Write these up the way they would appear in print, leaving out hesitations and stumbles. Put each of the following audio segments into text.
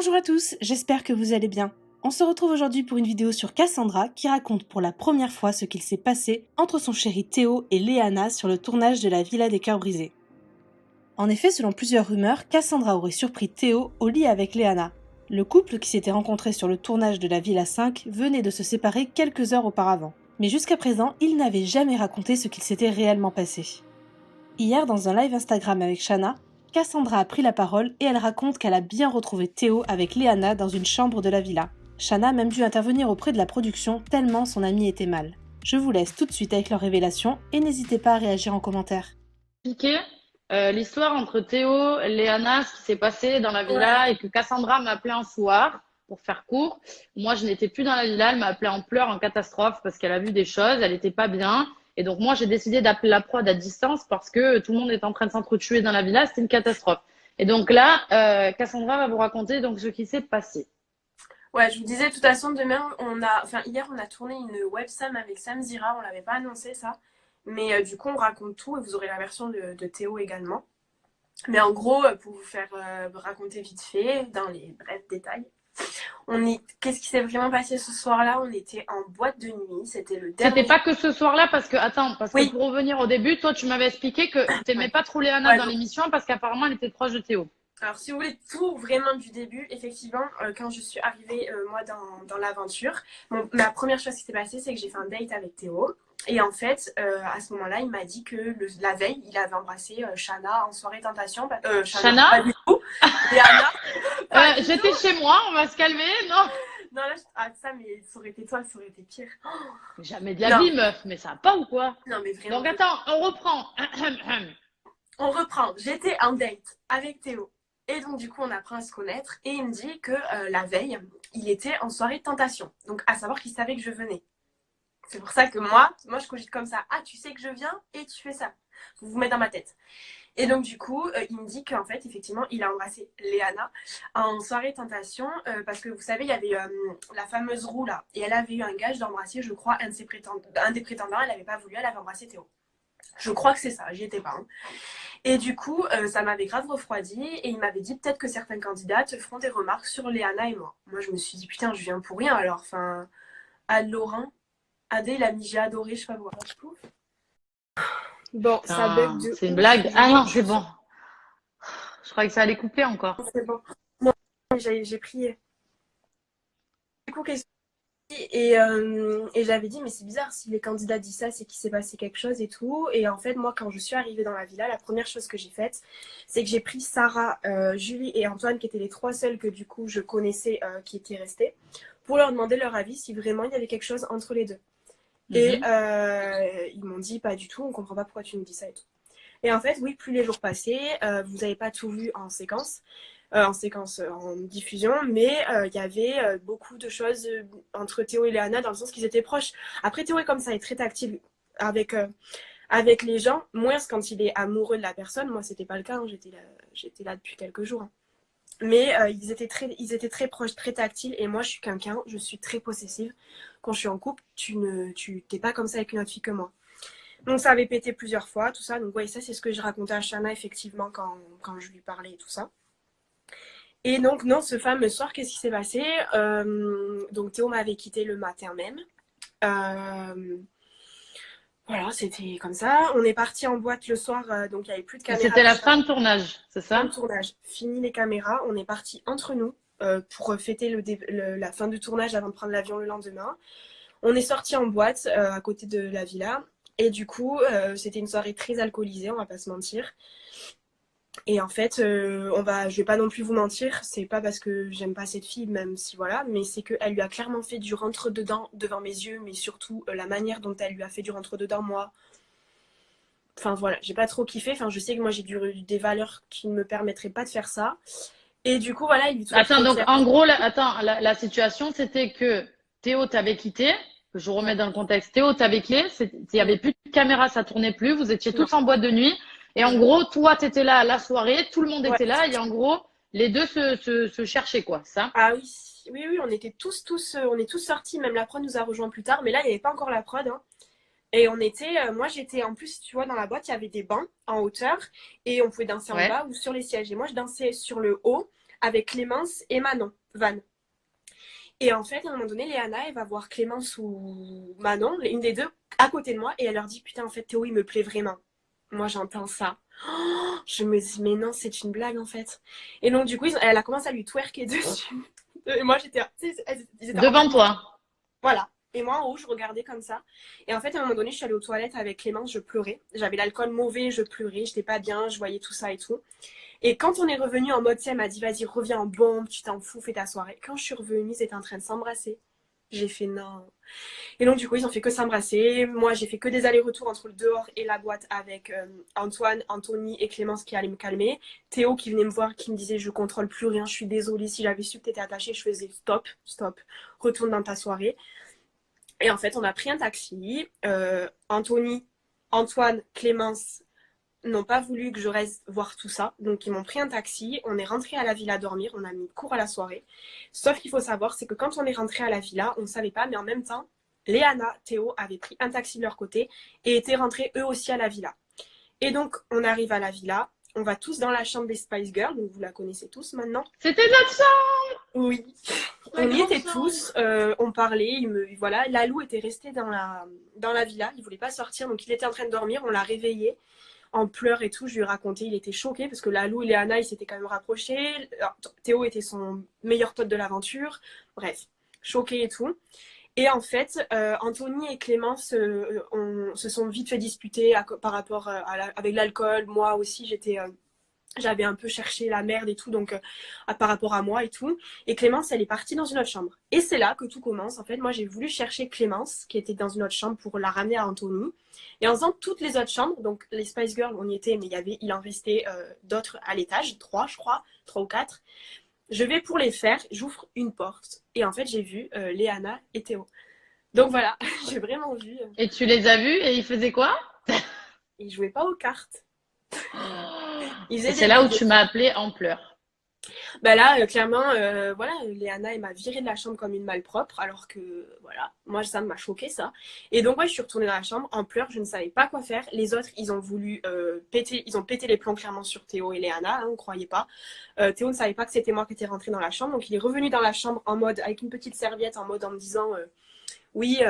Bonjour à tous, j'espère que vous allez bien. On se retrouve aujourd'hui pour une vidéo sur Cassandra qui raconte pour la première fois ce qu'il s'est passé entre son chéri Théo et Léana sur le tournage de la Villa des Cœurs Brisés. En effet, selon plusieurs rumeurs, Cassandra aurait surpris Théo au lit avec Léana. Le couple qui s'était rencontré sur le tournage de la Villa 5 venait de se séparer quelques heures auparavant. Mais jusqu'à présent, ils n'avaient jamais raconté ce qu'il s'était réellement passé. Hier, dans un live Instagram avec Shanna, Cassandra a pris la parole et elle raconte qu'elle a bien retrouvé Théo avec Léana dans une chambre de la villa. Shanna a même dû intervenir auprès de la production tellement son ami était mal. Je vous laisse tout de suite avec leurs révélations et n'hésitez pas à réagir en commentaire. L'histoire entre Théo, Léana, ce qui s'est passé dans la villa et que Cassandra m'a appelé un soir pour faire court. Moi, je n'étais plus dans la villa, elle m'a appelé en pleurs, en catastrophe parce qu'elle a vu des choses, elle n'était pas bien. Et donc, moi, j'ai décidé d'appeler la prod à distance parce que tout le monde est en train de s'entretuer dans la villa, c'était une catastrophe. Et donc là, Cassandra va vous raconter donc ce qui s'est passé. Ouais, je vous disais, de toute façon, demain, hier, on a tourné une websam avec Sam Zira, on l'avait pas annoncé ça. Mais du coup, on raconte tout et vous aurez la version de Théo également. Mais en gros, pour vous faire raconter vite fait, dans les brefs détails, qu'est-ce qui s'est vraiment passé ce soir-là? On était en boîte de nuit, c'était le dernier. C'était pas que ce soir-là parce que Oui. pour revenir au début, toi, tu m'avais expliqué que t'aimais pas trop Léana dans l'émission parce qu'apparemment, elle était proche de Théo. Alors, si vous voulez tout vraiment du début, effectivement, quand je suis arrivée, moi, dans l'aventure, la première chose qui s'est passée, c'est que j'ai fait un date avec Théo. Et en fait, à ce moment-là, il m'a dit que la veille, il avait embrassé Shanna en soirée tentation. Shanna pas du tout. Léana. J'étais chez moi, on va se calmer, non? Non, là, ça, mais ça aurait été toi, ça aurait été pire. Jamais de la vie, meuf, mais ça va pas ou quoi? Non, mais vraiment. Donc attends, on reprend. On reprend. J'étais en date avec Théo. Et donc, du coup, on apprend à se connaître. Et il me dit que la veille, il était en soirée de tentation. Donc, à savoir qu'il savait que je venais. C'est pour ça que moi, je cogite comme ça. Ah, tu sais que je viens et tu fais ça. Vous vous mettez dans ma tête. Et donc, du coup, il me dit qu'en fait, effectivement, il a embrassé Léana en soirée de tentation. Parce que vous savez, il y avait la fameuse roue là. Et elle avait eu un gage d'embrasser, je crois, un des prétendants. Elle n'avait pas voulu, elle avait embrassé Théo. Je crois que c'est ça, j'y étais pas. Hein. Et du coup, ça m'avait grave refroidi et il m'avait dit peut-être que certaines candidates feront des remarques sur Léana et moi. Moi, je me suis dit putain, je viens pour rien alors. Enfin, Anne Laurent, Adé, il a mis j'ai adoré, je sais pas quoi. Bon, ça bug de. C'est une blague. Ah non, c'est bon. Je croyais que ça allait couper encore. C'est bon. Non, j'ai prié. Du coup, qu'est-ce et j'avais dit mais c'est bizarre si les candidats disent ça c'est qu'il s'est passé quelque chose et tout et en fait moi quand je suis arrivée dans la villa la première chose que j'ai faite c'est que j'ai pris Sarah, Julie et Antoine qui étaient les trois seuls que du coup je connaissais qui étaient restés pour leur demander leur avis si vraiment il y avait quelque chose entre les deux et ils m'ont dit pas du tout, on comprend pas pourquoi tu nous dis ça et tout et en fait oui plus les jours passaient vous avez pas tout vu en séquence en diffusion, mais il y avait beaucoup de choses entre Théo et Léana dans le sens qu'ils étaient proches. Après, Théo est comme ça, il est très tactile avec les gens, moins quand il est amoureux de la personne. Moi, c'était pas le cas, hein. J'étais là depuis quelques jours. Hein. Mais ils étaient très proches, très tactiles, et moi, je suis quelqu'un, je suis très possessive. Quand je suis en couple, tu t'es pas comme ça avec une autre fille que moi. Donc ça avait pété plusieurs fois, tout ça. Donc ouais, ça c'est ce que je racontais à Shanna effectivement quand je lui parlais et tout ça. Et donc, non, ce fameux soir, qu'est-ce qui s'est passé donc, Théo m'avait quitté le matin même. Voilà, c'était comme ça. On est parti en boîte le soir, donc il n'y avait plus de caméras. C'était la fin de tournage, c'est ça? Fin de tournage. Fini les caméras. On est parti entre nous pour fêter la fin du tournage avant de prendre l'avion le lendemain. On est sorti en boîte à côté de la villa. Et du coup, c'était une soirée très alcoolisée, on va pas se mentir. Et en fait, je vais pas non plus vous mentir, c'est pas parce que j'aime pas cette fille, même si voilà, mais c'est qu'elle lui a clairement fait du rentre-dedans devant mes yeux, mais surtout la manière dont elle lui a fait du rentre-dedans, moi. Enfin voilà, j'ai pas trop kiffé. Enfin, je sais que moi j'ai des valeurs qui ne me permettraient pas de faire ça. Et du coup, voilà, il lui Attends, donc en gros, la situation c'était que Théo t'avait quitté. Que je remets dans le contexte. Théo t'avait quitté, il y avait plus de caméra, ça tournait plus, vous étiez tous en boîte de nuit. Et en gros, toi, tu étais là à la soirée, tout le monde était là, et en gros, les deux se cherchaient, quoi, ça? Ah oui, oui, on était tous, on est tous sortis, même la prod nous a rejoints plus tard, mais là, il n'y avait pas encore la prod, hein. Et on était, moi j'étais, en plus, tu vois, dans la boîte, il y avait des bancs en hauteur, et on pouvait danser en bas ou sur les sièges. Et moi, je dansais sur le haut, avec Clémence et Manon, Van. Et en fait, à un moment donné, Léana, elle va voir Clémence ou Manon, une des deux, à côté de moi, et elle leur dit, putain, en fait, Théo, il me plaît vraiment. Moi, j'entends ça. Oh, je me dis, mais non, c'est une blague, en fait. Et donc, du coup, elle a commencé à lui twerker dessus. Et moi, j'étais, ils étaient en Devant bas de moi. toi. Voilà. Et moi, en haut, je regardais comme ça. Et en fait, à un moment donné, je suis allée aux toilettes avec Clémence, je pleurais. J'avais l'alcool mauvais, je pleurais, j'étais pas bien, je voyais tout ça et tout. Et quand on est revenu en mode, elle m'a dit, vas-y, reviens en bombe, tu t'en fous, fais ta soirée. Quand je suis revenue, ils étaient en train de s'embrasser. J'ai fait non. Et donc, du coup, ils ont fait que s'embrasser. Moi, j'ai fait que des allers-retours entre le dehors et la boîte avec Antoine, Anthony et Clémence qui allaient me calmer. Théo qui venait me voir, qui me disait, je contrôle plus rien, je suis désolée. Si j'avais su que t'étais attachée, je faisais stop, stop, retourne dans ta soirée. Et en fait, on a pris un taxi. Anthony, Antoine, Clémence n'ont pas voulu que je reste voir tout ça. Donc, ils m'ont pris un taxi. On est rentré à la villa dormir. On a mis cours à la soirée. Sauf qu'il faut savoir, c'est que quand on est rentré à la villa, on ne savait pas, mais en même temps, Léana, Théo avaient pris un taxi de leur côté et étaient rentrés eux aussi à la villa. Et donc, on arrive à la villa. On va tous dans la chambre des Spice Girls. Donc, vous la connaissez tous maintenant. C'était notre chambre. Oui. La On y grande était chambre. tous, on parlait, voilà, Lalou était resté dans la villa, il voulait pas sortir, donc il était en train de dormir, on l'a réveillé en pleurs et tout, je lui ai raconté, il était choqué parce que Lalou et Léana, ils s'étaient quand même rapprochés, alors, Théo était son meilleur pote de l'aventure, bref, choqué et tout. Et en fait, Anthony et Clémence se sont vite fait disputer par rapport avec l'alcool, moi aussi j'avais un peu cherché la merde et tout, donc par rapport à moi et tout. Et Clémence, elle est partie dans une autre chambre. Et c'est là que tout commence. En fait, moi, j'ai voulu chercher Clémence, qui était dans une autre chambre, pour la ramener à Anthony. Et en faisant toutes les autres chambres, donc les Spice Girls, on y était, mais il en restait d'autres à l'étage, 3, je crois, 3 ou 4. Je vais pour les faire, j'ouvre une porte. Et en fait, j'ai vu Léana et Théo. Donc voilà, j'ai vraiment vu. Et tu les as vus et ils faisaient quoi? Ils jouaient pas aux cartes. Ils Et faisaient c'est des là où vidéos. tu m'as appelé en pleurs. Bah là, clairement, voilà, Léana, elle m'a virée de la chambre comme une malpropre, alors que, voilà, moi, ça m'a choqué, ça. Et donc, ouais, je suis retournée dans la chambre en pleurs, je ne savais pas quoi faire. Les autres, ils ont voulu ils ont pété les plombs clairement sur Théo et Léana, hein, on ne croyait pas. Théo ne savait pas que c'était moi qui étais rentrée dans la chambre, donc il est revenu dans la chambre en mode, avec une petite serviette, en mode en me disant, oui,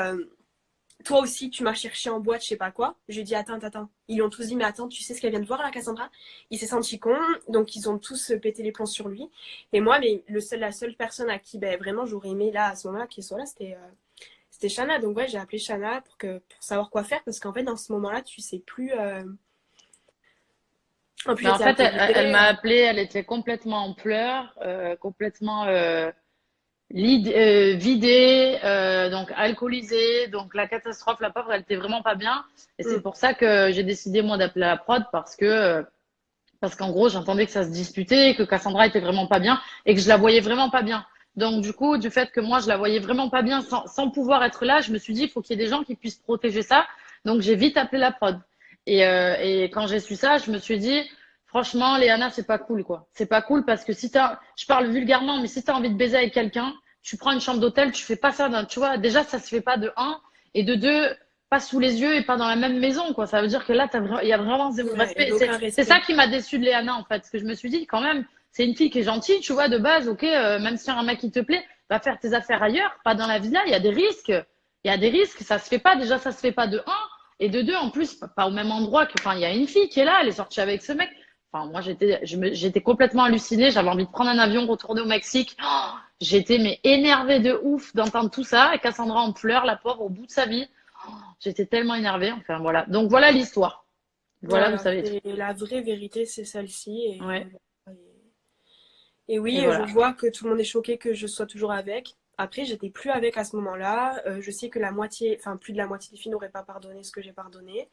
toi aussi, tu m'as cherché en boîte, je sais pas quoi. Je lui ai dit, attends. Ils lui ont tous dit, mais attends, tu sais ce qu'elle vient de voir, là, Cassandra? Il s'est senti con, donc ils ont tous pété les plombs sur lui. Et moi, mais la seule personne à qui, ben, vraiment, j'aurais aimé, là, à ce moment-là, qui soit là, c'était Shana. Donc, ouais, j'ai appelé Shana pour savoir quoi faire, parce qu'en fait, dans ce moment-là, tu sais plus. En plus, Mais en j'étais fait, elle alcoolisée. m'a appelé, elle était complètement en pleurs, complètement vidée, donc alcoolisée, donc la catastrophe, la pauvre, elle était vraiment pas bien. Et c'est Mm. pour ça que j'ai décidé moi d'appeler la prod parce qu'en gros j'entendais que ça se disputait, que Cassandra était vraiment pas bien et que je la voyais vraiment pas bien. Donc du coup, du fait que moi je la voyais vraiment pas bien sans pouvoir être là, je me suis dit il faut qu'il y ait des gens qui puissent protéger ça. Donc j'ai vite appelé la prod. Et quand j'ai su ça, je me suis dit franchement, Léana, c'est pas cool quoi. C'est pas cool parce que je parle vulgairement, mais si t'as envie de baiser avec quelqu'un, tu prends une chambre d'hôtel, tu fais pas ça, tu vois. Déjà, ça se fait pas de un, et de deux, pas sous les yeux et pas dans la même maison, quoi. Ça veut dire que là, il y a vraiment zéro Ouais, respect. d'aucun C'est ça respect. qui m'a déçu de Léana, en fait. Parce que je me suis dit, quand même, c'est une fille qui est gentille, tu vois, de base, ok, même si un mec qui te plaît, va faire tes affaires ailleurs, pas dans la villa, il y a des risques. Il y a des risques, ça se fait pas. Déjà, ça se fait pas de un. Et de deux, en plus, pas au même endroit enfin, il y a une fille qui est là, elle est sortie avec ce mec. Enfin, moi, j'étais complètement hallucinée. J'avais envie de prendre un avion, retourner au Mexique. Oh, j'étais mais énervée de ouf d'entendre tout ça. Et Cassandra en pleurs, la pauvre, au bout de sa vie. J'étais tellement énervée. Enfin, voilà. Donc, voilà l'histoire. Voilà, vous Voilà, savez tout. c'est la vraie vérité, c'est celle-ci. Ouais. Et Et oui, je voilà. vois que tout le monde est choqué que je sois toujours avec. Après, j'étais plus avec à ce moment-là. Je sais que la moitié, enfin plus de la moitié des filles n'auraient pas pardonné ce que j'ai pardonné.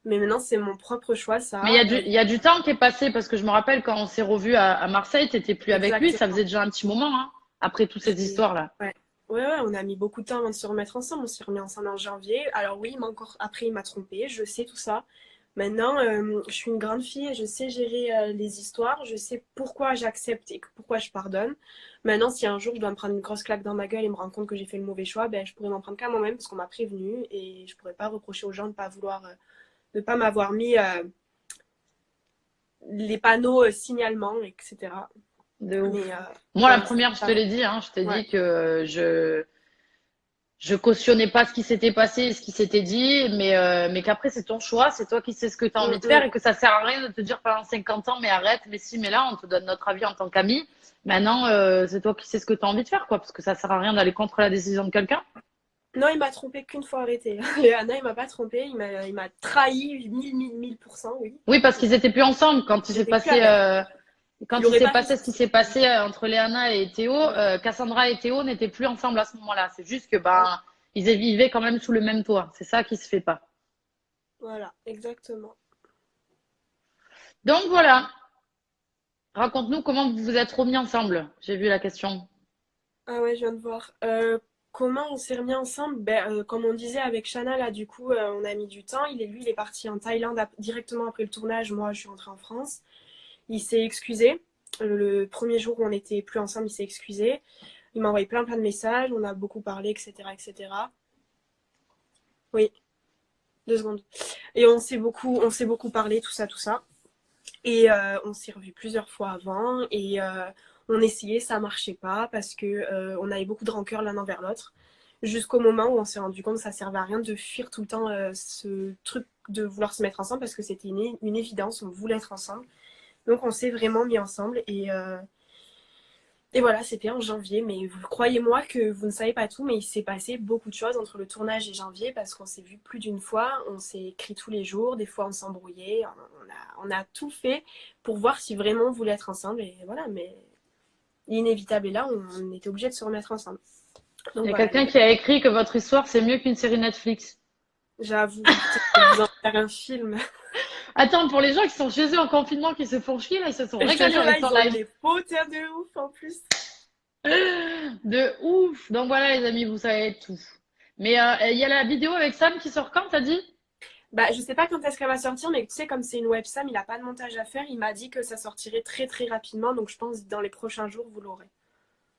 Mais maintenant, c'est mon propre choix, Mais ça. il y a du temps qui est passé parce que je me rappelle quand on s'est revus à Marseille, t'étais plus avec lui. Ça Exactement. faisait déjà un petit moment, hein, après toutes ces histoires-là. Ouais. Ouais, on a mis beaucoup de temps avant de se remettre ensemble. On s'est remis ensemble en janvier. Alors oui, après, il m'a trompé. Je sais tout ça. Maintenant, je suis une grande fille, je sais gérer les histoires, je sais pourquoi j'accepte et pourquoi je pardonne. Maintenant, si un jour je dois me prendre une grosse claque dans ma gueule et me rendre compte que j'ai fait le mauvais choix, ben, je pourrais m'en prendre qu'à moi-même parce qu'on m'a prévenu et je pourrais pas reprocher aux gens de pas vouloir, de pas m'avoir mis les panneaux signalement, etc. De ouf. Mais Moi, pour la l'instant, première, je ça te va. l'ai dit, hein, je t'ai Ouais. dit que je cautionnais pas ce qui s'était passé et ce qui s'était dit, mais qu'après, c'est ton choix, c'est toi qui sais ce que tu as Mm, envie de faire mm. et que ça sert à rien de te dire pendant 50 ans, mais arrête, mais si, mais là, on te donne notre avis en tant qu'ami. Maintenant, c'est toi qui sais ce que tu as envie de faire, quoi, parce que ça sert à rien d'aller contre la décision de quelqu'un. Non, il m'a trompé qu'une fois arrêté. Léana, il m'a pas trompé, il m'a trahi 1000%, oui. Oui, parce qu'ils étaient plus ensemble quand il Ils s'est étaient plus passé, avec. Il quand il aurait s'est pas fait passé ça ce qui si s'est c'était passé entre Léana et Théo, ouais. Cassandra et Théo n'étaient plus ensemble à ce moment-là. C'est juste que Ouais. ben ils vivaient quand même sous le même toit. C'est ça qui se fait pas. Voilà, exactement. Donc voilà. Raconte-nous comment vous vous êtes remis ensemble. J'ai vu la question. Ah ouais, je viens de voir. Comment on s'est remis ensemble? Comme on disait avec Shana, là, du coup, on a mis du temps. Lui, il est parti en Thaïlande directement après le tournage. Moi, je suis rentrée en France. Il s'est excusé. Le premier jour où on n'était plus ensemble, il s'est excusé. Il m'a envoyé plein de messages. On a beaucoup parlé, etc., etc. Oui, 2 secondes. Et on s'est beaucoup parlé, tout ça, tout ça. Et on s'est revus plusieurs fois avant. Et on essayait, ça marchait pas parce que on avait beaucoup de rancœur l'un envers l'autre. Jusqu'au moment où on s'est rendu compte que ça servait à rien de fuir tout le temps ce truc de vouloir se mettre ensemble parce que c'était une évidence, on voulait être ensemble. Donc on s'est vraiment mis ensemble et voilà, c'était en janvier. Mais croyez-moi que vous ne savez pas tout, mais il s'est passé beaucoup de choses entre le tournage et janvier parce qu'on s'est vu plus d'une fois, on s'est écrit tous les jours, des fois on s'embrouillait, on a tout fait pour voir si vraiment on voulait être ensemble. Et voilà, mais l'inévitable est là, on était obligé de se remettre ensemble. Il Donc y a voilà, quelqu'un qui a écrit que votre histoire c'est mieux qu'une série Netflix. j'avoue, putain, je vais vous en faire un film. Attends, pour les gens qui sont chez eux en confinement, qui se font chier, là, ils se sont Et je te régalés jure, là, avec ton ils ont eu live. des potins de ouf en plus. De ouf. Donc voilà, les amis, vous savez tout. Mais il y a la vidéo avec Sam qui sort quand, t'as dit? Bah, je sais pas quand est-ce qu'elle va sortir, mais tu sais, comme c'est une websam, il a pas de montage à faire. Il m'a dit que ça sortirait très très rapidement, donc je pense que dans les prochains jours, vous l'aurez.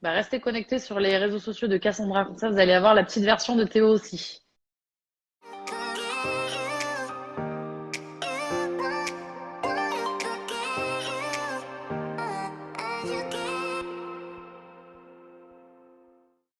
Bah, restez connectés sur les réseaux sociaux de Cassandra, comme ça vous allez avoir la petite version de Théo aussi.